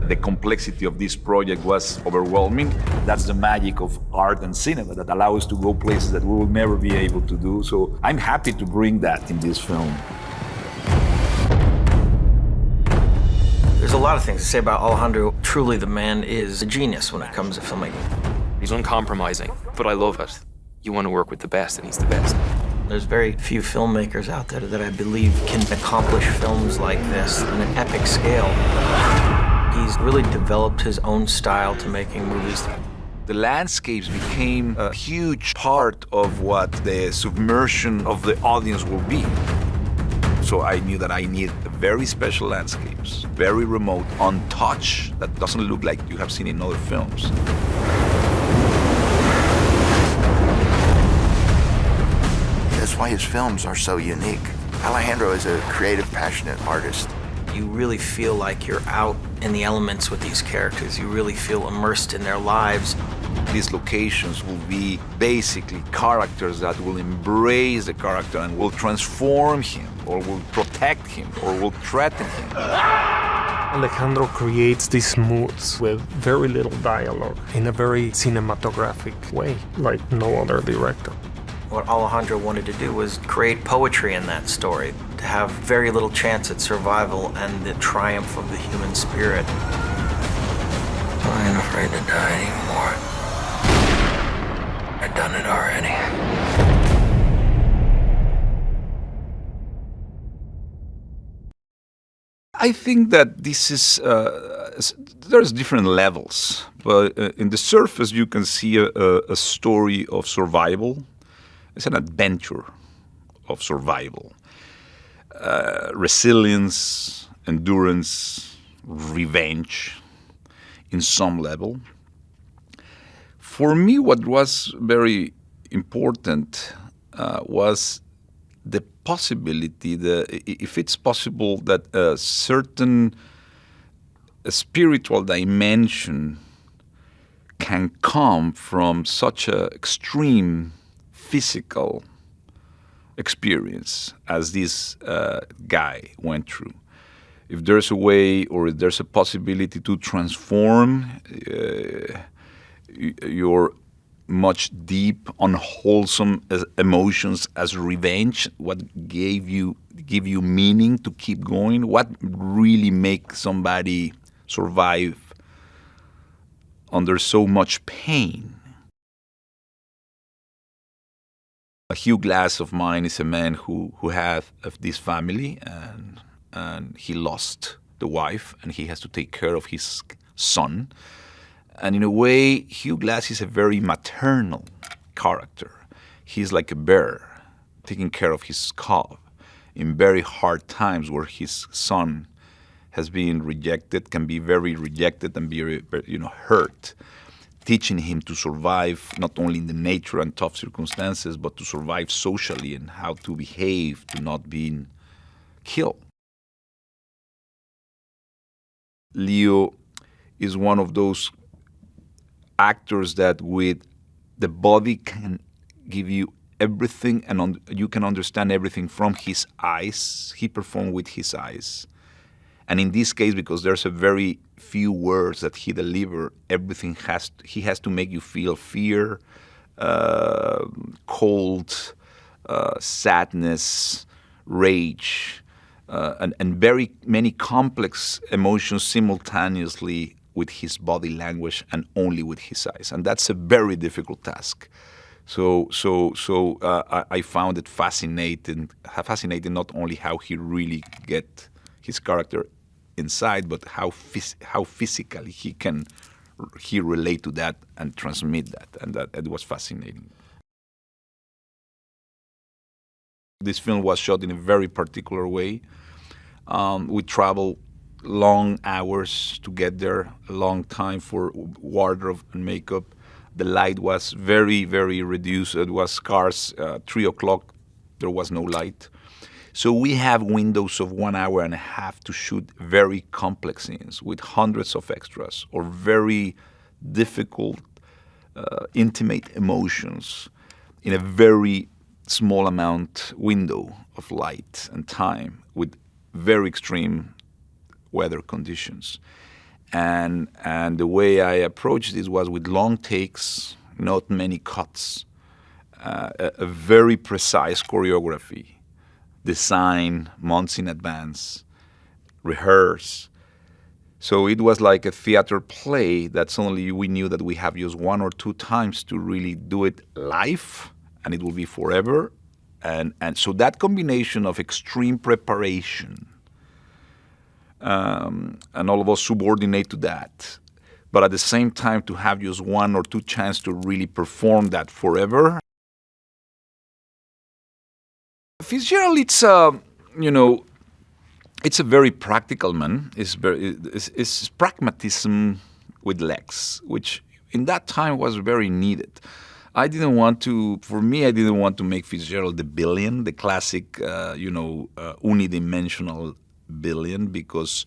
The complexity of this project was overwhelming. That's the magic of art and cinema that allows us to go places that we will never be able to do. So I'm happy to bring that in this film. There's a lot of things to say about Alejandro. Truly, the man is a genius when it comes to filmmaking. He's uncompromising, but I love it. You want to work with the best, and he's the best. There's very few filmmakers out there that I believe can accomplish films like this on an epic scale. He's really developed his own style to making movies. The landscapes became a huge part of what the submersion of the audience will be. So I knew that I need very special landscapes, very remote, untouched, that doesn't look like you have seen in other films. That's why his films are so unique. Alejandro is a creative, passionate artist. You really feel like you're out in the elements with these characters. You really feel immersed in their lives. These locations will be basically characters that will embrace the character and will transform him, or will protect him, or will threaten him. Alejandro creates these moods with very little dialogue in a very cinematographic way, like no other director. What Alejandro wanted to do was create poetry in that story, to have very little chance at survival and the triumph of the human spirit. I ain't afraid to die anymore. I've done it already. I think that this is, there's different levels, but in the surface you can see a story of survival. It's an adventure of survival. Resilience, endurance, revenge in some level. For me, what was very important was the possibility, if it's possible, that a certain spiritual dimension can come from such an extreme physical experience as this guy went through. If there's a way, or if there's a possibility to transform your much deep, unwholesome emotions as revenge, what give you meaning to keep going, what really makes somebody survive under so much pain. A Hugh Glass of mine is a man who had this family, and he lost the wife, and he has to take care of his son. And in a way, Hugh Glass is a very maternal character. He's like a bear taking care of his cub in very hard times where his son has been rejected, can be very rejected and be hurt. Teaching him to survive not only in the nature and tough circumstances, but to survive socially and how to behave to not being killed. Leo is one of those actors that with the body can give you everything, and you can understand everything from his eyes. He performed with his eyes. And in this case, because there's a very few words that he delivers, everything he has to make you feel fear, cold, sadness, rage, and very many complex emotions simultaneously with his body language and only with his eyes. And that's a very difficult task. So I found it fascinating not only how he really get his character inside, but how physically he relate to that and transmit that, and that it was fascinating. This film was shot in a very particular way. We traveled long hours to get there, a long time for wardrobe and makeup. The light was very, very reduced. It was scarce. 3 o'clock, there was no light. So we have windows of 1 hour and a half to shoot very complex scenes with hundreds of extras or very difficult, intimate emotions in a very small amount window of light and time with very extreme weather conditions. And the way I approached this was with long takes, not many cuts, a very precise choreography, design months in advance, rehearse. So it was like a theater play that suddenly we knew that we have used 1 or 2 times to really do it live, and it will be forever. And so that combination of extreme preparation, and all of us subordinate to that, but at the same time to have just 1 or 2 chances to really perform that forever. Fitzgerald, it's a very practical man. It's pragmatism with legs, which in that time was very needed. I didn't want to make Fitzgerald the billion, the classic, unidimensional billion, because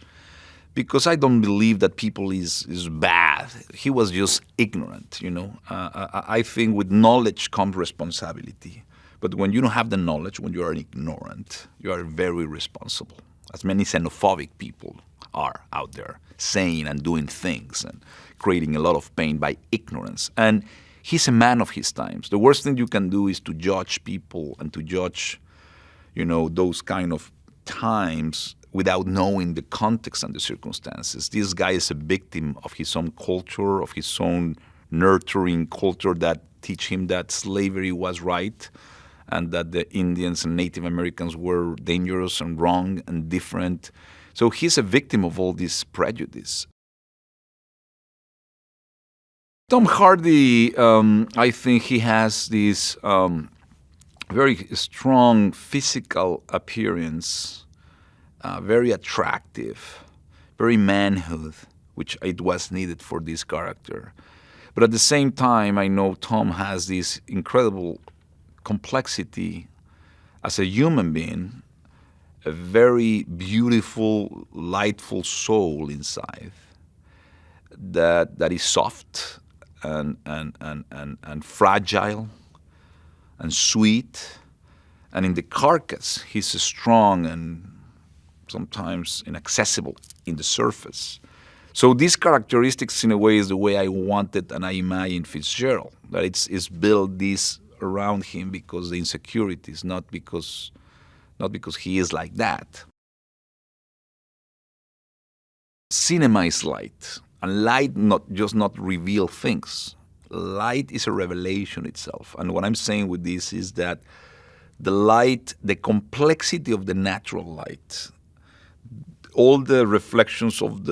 I don't believe that people is bad. He was just ignorant, I think with knowledge comes responsibility. But when you don't have the knowledge, when you are ignorant, you are very responsible. As many xenophobic people are out there saying and doing things and creating a lot of pain by ignorance. And he's a man of his times. The worst thing you can do is to judge people and to judge, those kind of times without knowing the context and the circumstances. This guy is a victim of his own culture, of his own nurturing culture that teach him that slavery was right and that the Indians and Native Americans were dangerous and wrong and different. So he's a victim of all this prejudice. Tom Hardy, I think he has this very strong physical appearance, very attractive, very manhood, which it was needed for this character. But at the same time, I know Tom has this incredible complexity as a human being, a very beautiful, lightful soul inside that is soft and fragile and sweet. And in the carcass, he's strong and sometimes inaccessible in the surface. So these characteristics, in a way, is the way I wanted and I imagined Fitzgerald, that it's built this around him because the insecurities, not because he is like that. Cinema is light, and light not reveal things. Light is a revelation itself. And what I'm saying with this is that the light, the complexity of the natural light, all the reflections of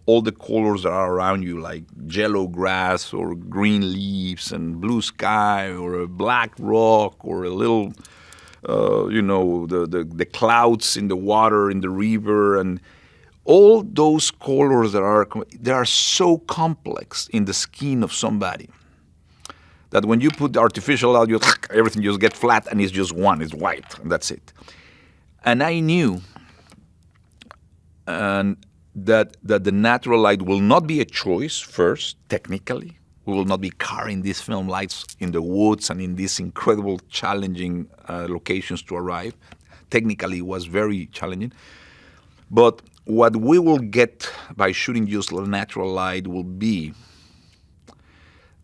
all the colors that are around you, like yellow grass or green leaves and blue sky or a black rock or a little, the clouds in the water, in the river, and all those colors they are so complex in the skin of somebody that when you put the artificial out, everything just gets flat and it's just one, it's white, and that's it. And I knew and that the natural light will not be a choice first, technically. We will not be carrying these film lights in the woods and in these incredible, challenging locations to arrive. Technically, it was very challenging. But what we will get by shooting just natural light will be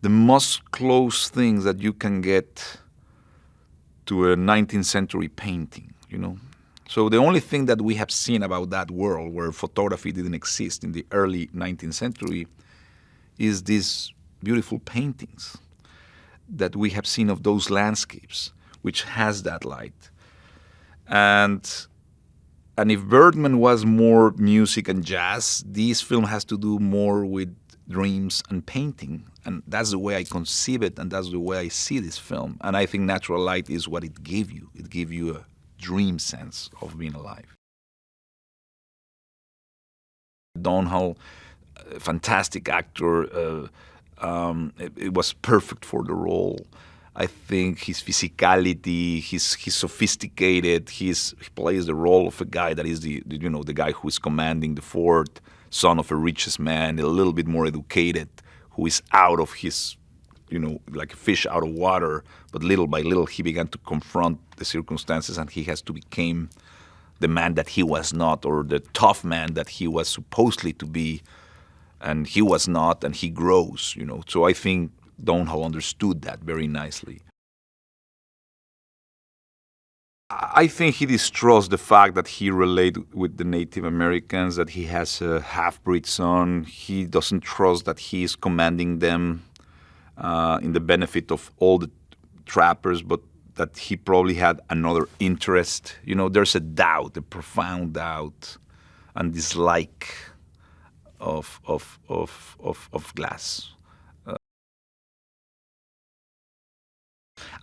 the most close things that you can get to a 19th century painting, So the only thing that we have seen about that world where photography didn't exist in the early 19th century is these beautiful paintings that we have seen of those landscapes, which has that light. And if Birdman was more music and jazz, this film has to do more with dreams and painting. And that's the way I conceive it, and that's the way I see this film. And I think natural light is what it gave you. It gave you a dream sense of being alive. Domhnall, fantastic actor. It was perfect for the role. I think his physicality, he's sophisticated. He plays the role of a guy that is the guy who is commanding the fort, son of a richest man, a little bit more educated, who is out of his, like a fish out of water. But little by little, he began to confront the circumstances, and he has to become the man that he was not, or the tough man that he was supposedly to be, and he was not, and he grows, you know. So I think Domhnall understood that very nicely. I think he distrusts the fact that he relates with the Native Americans, that he has a half-breed son. He doesn't trust that he is commanding them in the benefit of all the trappers, but that he probably had another interest. You know, there's a doubt, a profound doubt and dislike of Glass.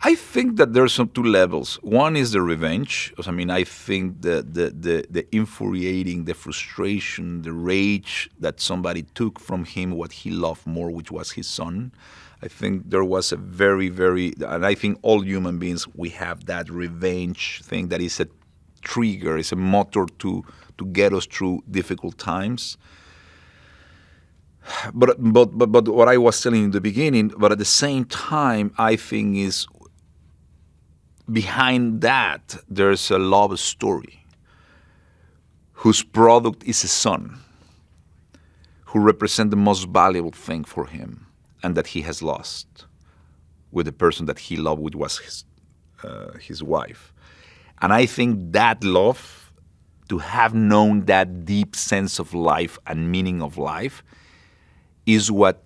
I think that there's some two levels. One is the revenge. I mean, I think the infuriating, the frustration, the rage that somebody took from him what he loved more, which was his son. I think there was a very, and I think all human beings, we have that revenge thing that is a trigger, is a motor to get us through difficult times. But what I was telling you in the beginning, but at the same time, I think is behind that, there's a love story whose product is a son who represents the most valuable thing for him and that he has lost with the person that he loved, which was his wife. And I think that love, to have known that deep sense of life and meaning of life, is what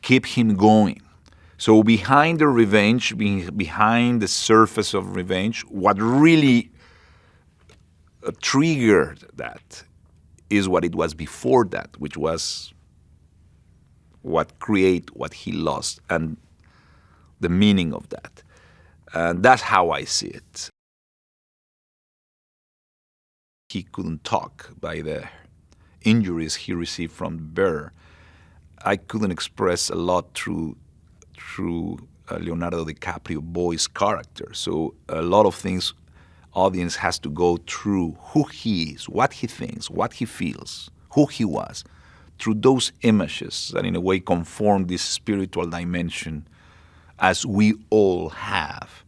kept him going. So behind the revenge, behind the surface of revenge, what really triggered that is what it was before that, which was what created what he lost and the meaning of that. And that's how I see it. He couldn't talk by the injuries he received from the bear. I couldn't express a lot through Leonardo DiCaprio boy's character. So a lot of things audience has to go through who he is, what he thinks, what he feels, who he was, through those images that in a way conform this spiritual dimension as we all have,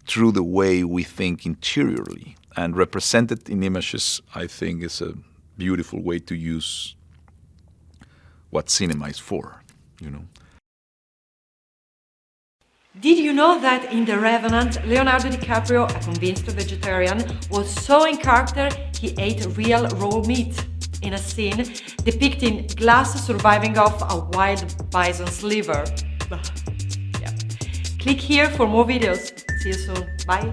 through the way we think interiorly. And represented in images, I think, is a beautiful way to use what cinema is for, you know. Did you know that in The Revenant, Leonardo DiCaprio, a convinced vegetarian, was so in character he ate real raw meat in a scene depicting Glass surviving off a wild bison's liver? Yeah. Click here for more videos. See you soon. Bye.